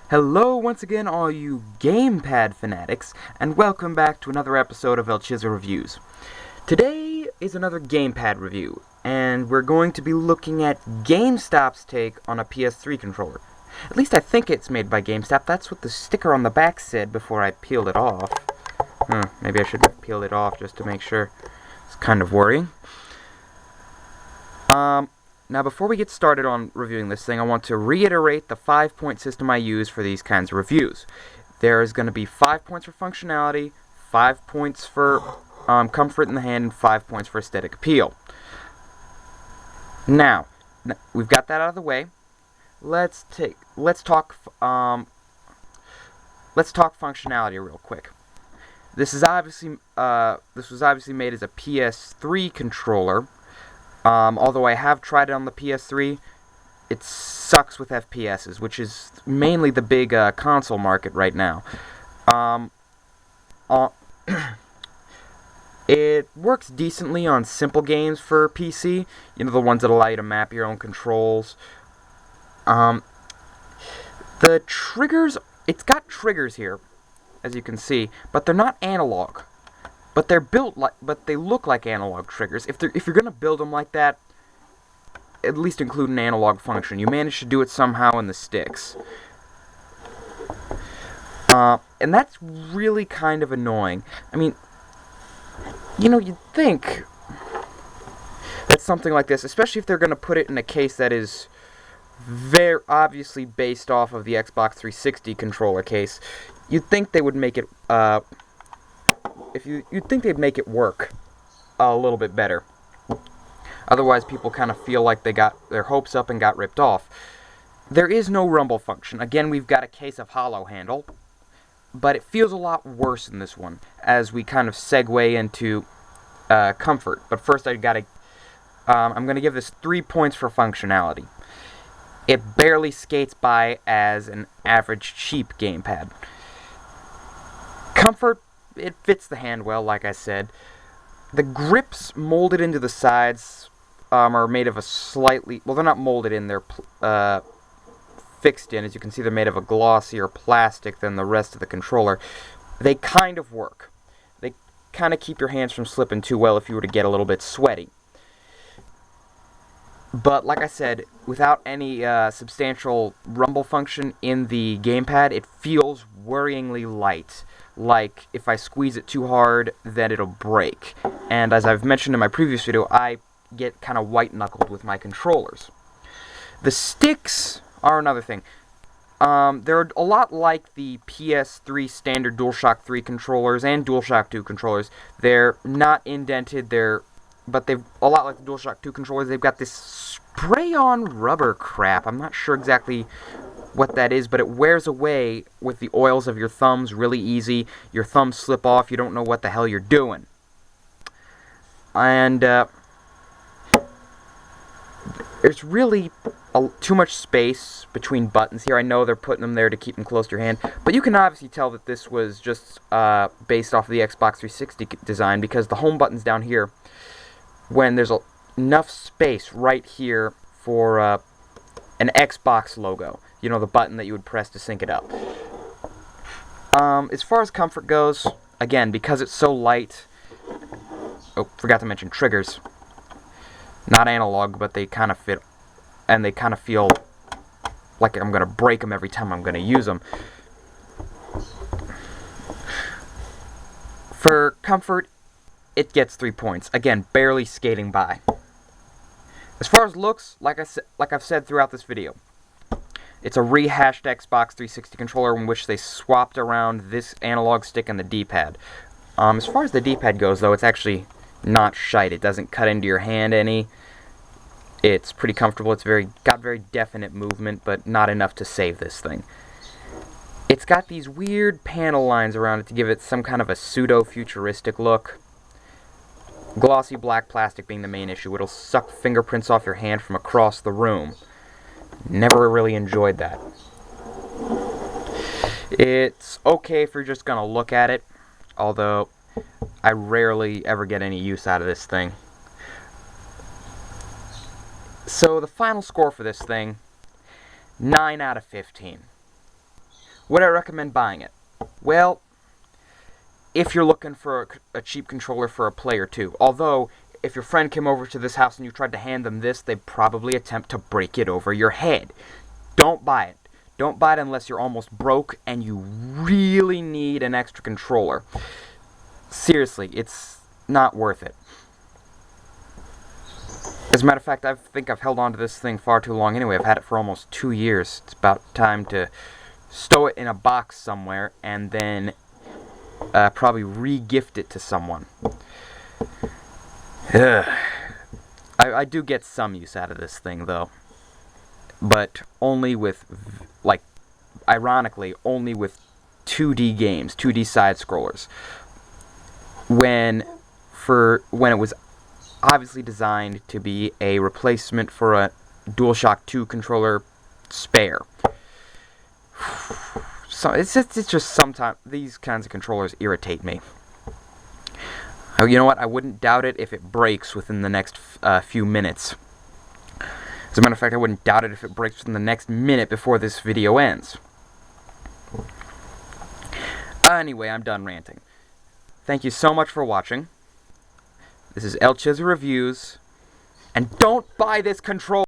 Hello once again, all you Gamepad fanatics, and welcome back to another episode of ElChizzoReviews. Today is another Gamepad review, and we're going to be looking at GameStop's take on a PS3 controller. At least I think it's made by GameStop. That's what the sticker on the back said before I peeled it off. Maybe I should have peeled it off just to make sure. It's kind of worrying. Now, before we get started on reviewing this thing, I want to reiterate the 5-point system I use for these kinds of reviews. There is going to be 5 points for functionality, 5 points for comfort in the hand, and 5 points for aesthetic appeal. Now, we've got that out of the way. Let's talk functionality real quick. This was obviously made as a PS3 controller. Although I have tried it on the PS3, it sucks with FPSs, which is mainly the big console market right now. It works decently on simple games for PC, you know, the ones that allow you to map your own controls. The triggers, it's got triggers here, as you can see, but they're not analog. But they're built like, but they look like analog triggers. If you're gonna build them like that, at least include an analog function. You managed to do it somehow in the sticks, and that's really kind of annoying. I mean, you know, you'd think that something like this, especially if they're gonna put it in a case that is very obviously based off of the Xbox 360 controller case, you'd think they would make it. You'd think they'd make it work a little bit better. Otherwise, people kind of feel like they got their hopes up and got ripped off. There is no rumble function. Again, we've got a case of hollow handle, but it feels a lot worse in this one as we kind of segue into comfort. But first, I'm going to give this 3 points for functionality. It barely skates by as an average cheap gamepad. Comfort, it fits the hand well, like I said. The grips molded into the sides are made of a slightly... Well, they're not molded in, they're fixed in. As you can see, they're made of a glossier plastic than the rest of the controller. They kind of work. They kind of keep your hands from slipping too well if you were to get a little bit sweaty. But, like I said, without any substantial rumble function in the gamepad, it feels worryingly light. Like, if I squeeze it too hard, then it'll break. And as I've mentioned in my previous video, I get kind of white-knuckled with my controllers. The sticks are another thing. They're a lot like the PS3 standard DualShock 3 controllers and DualShock 2 controllers. They're not indented, but they've a lot like the DualShock 2 controllers. They've got this spray-on rubber crap. I'm not sure exactly what that is, but it wears away with the oils of your thumbs really easy. Your thumbs slip off, you don't know what the hell you're doing. And there's really too much space between buttons here. I know they're putting them there to keep them close to your hand, but you can obviously tell that this was just based off of the Xbox 360 design, because the home button's down here when there's enough space right here for an Xbox logo. You know, the button that you would press to sync it up. As far as comfort goes, again, because it's so light... Oh, forgot to mention triggers. Not analog, but they kind of fit, and they kind of feel like I'm going to break them every time I'm going to use them. For comfort, it gets 3 points. Again, barely skating by. As far as looks, like I've said throughout this video, it's a rehashed Xbox 360 controller in which they swapped around this analog stick and the D-pad. As far as the D-pad goes, though, it's actually not shite. It doesn't cut into your hand any. It's pretty comfortable. It's got very definite movement, but not enough to save this thing. It's got these weird panel lines around it to give it some kind of a pseudo-futuristic look. Glossy black plastic being the main issue. It'll suck fingerprints off your hand from across the room. Never really enjoyed that. It's okay if you're just gonna look at it, although I rarely ever get any use out of this thing. So the final score for this thing, 9 out of 15. Would I recommend buying it? Well, if you're looking for a cheap controller for a play or two. Although, if your friend came over to this house and you tried to hand them this, they'd probably attempt to break it over your head. Don't buy it. Don't buy it unless you're almost broke and you really need an extra controller. Seriously, it's not worth it. As a matter of fact, I think I've held on to this thing far too long anyway. I've had it for almost 2 years. It's about time to stow it in a box somewhere and then probably re-gift it to someone. I do get some use out of this thing, though. But only with, like, ironically, only with 2D games, 2D side-scrollers. When it was obviously designed to be a replacement for a DualShock 2 controller spare. So it's just sometimes these kinds of controllers irritate me. Oh, you know what? I wouldn't doubt it if it breaks within the next few minutes. As a matter of fact, I wouldn't doubt it if it breaks within the next minute before this video ends. Anyway, I'm done ranting. Thank you so much for watching. This is ElChizzoReviews, and don't buy this controller!